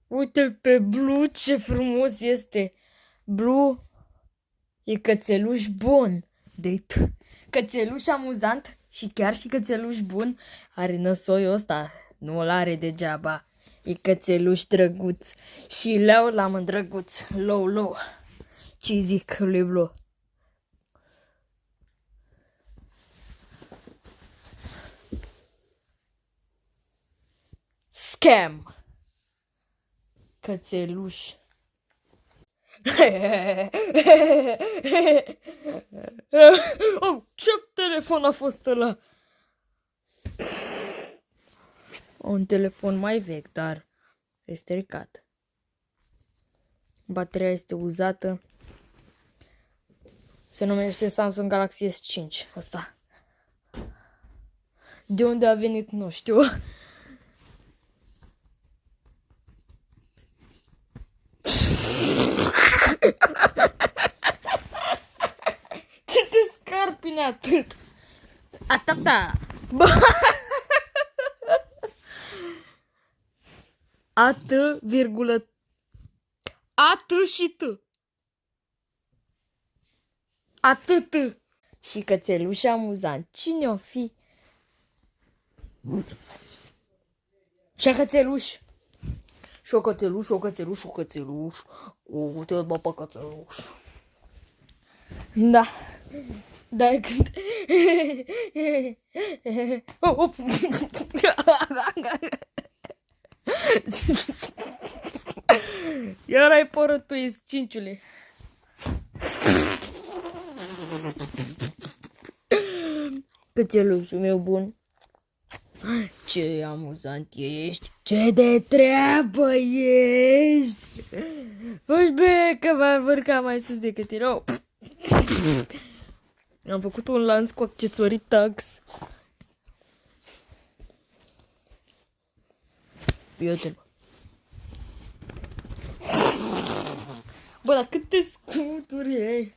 Uite-l pe Blue, ce frumos este. Blue e cățeluș bun. Cățeluș amuzant și chiar și cățeluș bun are năsoiul ăsta. Nu îl are degeaba. E cățeluș drăguț. Și Leu l-am îndrăguț. Lou. Ce zic lui Blue? Scam! Cățeluș. Oh, ce telefon a fost ăla? Un telefon mai vechi, dar este stricat. Bateria este uzată. Se numește Samsung Galaxy S5 ăsta. De unde a venit, nu știu. Ce te scarpine atât? Atâta! Atât, virgulă. Atât și t. Atât. Și cățeluș amuzant. Cine o fi? Ce cățeluș? Și o cățeluș. Uite-l, bă, pe cățeluș. Da. Da, când... Iar ai părut tu, cinciule. Cățelușul meu bun. Ce amuzant ești. Ce de treabă ești. Fugi be, că m-am vârcat mai sus decât erau. Am făcut un lanț cu accesorii tax. Uite-l. Bă, dar câte scuturi ai?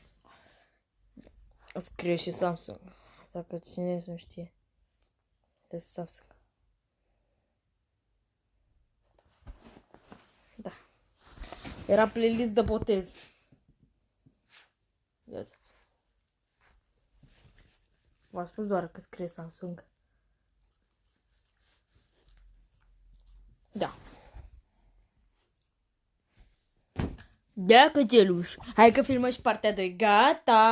Scrie și Samsung. Dacă cine nu știe. De Samsung. Da. Era playlist de botez. Iată. V-am spus doar că scrie Samsung. Da. Da, cățeluș. Hai că filmăm și partea 2. Gata!